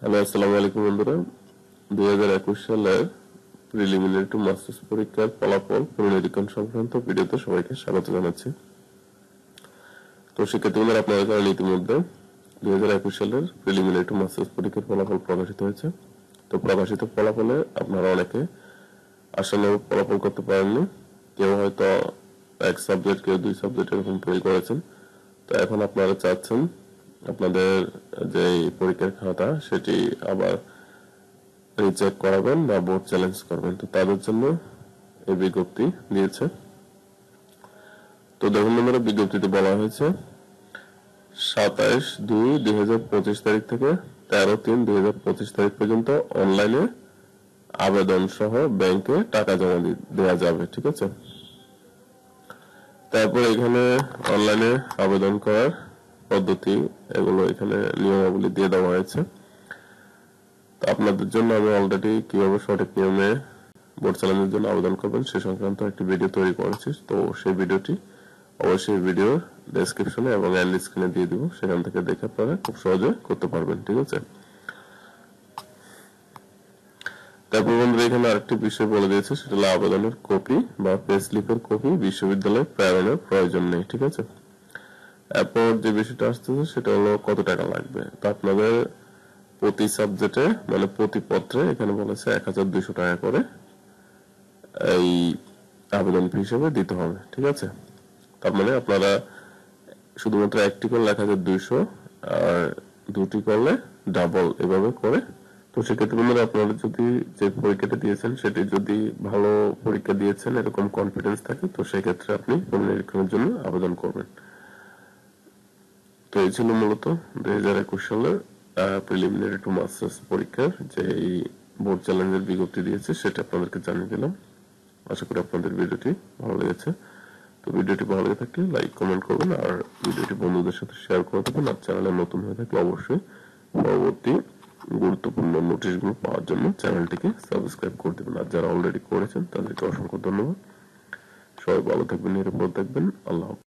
Hello, আসসালামু আলাইকুম বন্ধুরা। 2021 সালের প্রিলিমিনারি টু মাস্টার্স পরীক্ষার ফলাফল পুনর্নিরীক্ষণ সংক্রান্ত ভিডিওতে সবাইকে স্বাগত জানাচ্ছি। তো শিক্ষার্থী বন্ধুরা, আপনাদের কারণে ইতিমধ্যে 2021 সালের প্রিলিমিনারি টু মাস্টার্স পরীক্ষার ফলাফল প্রকাশিত হয়েছে। তো প্রকাশিত ফলাফলে আপনারা অনেকে আশানুরূপ ফলাফল করতে পারেননি। কেউ হয়তো এক সাবজেক্ট, কেউ দুই সাবজেক্ট এরকম ফেল করেছেন। তো এখন আপনারা চাচ্ছেন আপনাদের যে পরীক্ষার খাতা সেটি আবার রিচেক করাবেন বা বোর্ড চ্যালেঞ্জ করবেন। তো তাদের জন্য এই বিজ্ঞপ্তি দিয়েছে। তো দেখুন বন্ধুরা, বিজ্ঞপ্তিতে বলা হয়েছে 27/2/2025 তারিখ থেকে 13/3/2025 তারিখ পর্যন্ত অনলাইনে আবেদন সহ ব্যাংকে টাকা জমা দেওয়া যাবে। ঠিক আছে। তারপর এখানে অনলাইনে আবেদন করার পদ্ধতি, এগুলো এখানে নিয়মাবলী দিয়ে দেওয়া হয়েছে। তো আপনাদের জন্য আমি অলরেডি কিভাবে সঠিক নিয়মে বোর্ড চ্যালেঞ্জের জন্য আবেদন করবেন সে সংক্রান্ত একটি ভিডিও তৈরি করেছি। তো সেই ভিডিওটি অবশ্যই ভিডিওর ডেসক্রিপশনে এবং এন্ড স্ক্রিনে দিয়ে দিব, সেখান থেকে দেখে আপনারা খুব সহজে করতে পারবেন। ঠিক আছে। তারপর বন্ধুরা, এখানে আরেকটি বিষয় বলে দিয়েছে, সেটা হলো আবেদনের কপি বা পে স্লিপের কপি বিশ্ববিদ্যালয়ে প্রেরণের প্রয়োজন নেই। ঠিক আছে। এরপর যে বিষয়টা আসতেছে সেটা হলো কত টাকা লাগবে। তো আপনাদের প্রতি সাবজেক্টে মানে প্রতি পত্রে এখানে বলেছে 1200 টাকা করে এই আবেদন ফি হিসেবে দিতে হবে। ঠিক আছে। তার মানে আপনারা শুধুমাত্র একটি করলে 1200, আর দুটি করলে ডাবল, এভাবে করে। তো সেক্ষেত্রে বন্ধুরা, আপনারা যদি যে পরীক্ষাটা দিয়েছেন সেটি যদি ভালো পরীক্ষা দিয়েছেন এরকম কনফিডেন্স থাকে, তো সেক্ষেত্রে আপনি পুনর্নিরীক্ষণের জন্য আবেদন করবেন। তো এই ছিল মূলত 2021 সালের প্রিলিমিনারি টু মাস্টার্স পরীক্ষার যে বোর্ড চ্যালেঞ্জের বিজ্ঞপ্তি দিয়েছে সেটা আপনাদেরকে জানিয়ে দিলাম। আশা করি আপনাদের ভিডিওটি ভালো লেগেছে। তো ভিডিওটি ভালো লেগে থাকলে লাইক কমেন্ট করবেন, আর ভিডিওটি বন্ধুদের সাথে শেয়ার করে দেবেন। আর চ্যানেলে নতুন হয়ে থাকলে অবশ্যই পরবর্তী গুরুত্বপূর্ণ নোটিশগুলো পাওয়ার জন্য চ্যানেলটিকে সাবস্ক্রাইব করে দেবেন। আর যারা অলরেডি করেছেন তাদেরকে অসংখ্য ধন্যবাদ। সবাই ভালো থাকবেন, নিরাপদ থাকবেন। আল্লাহ হাফেজ।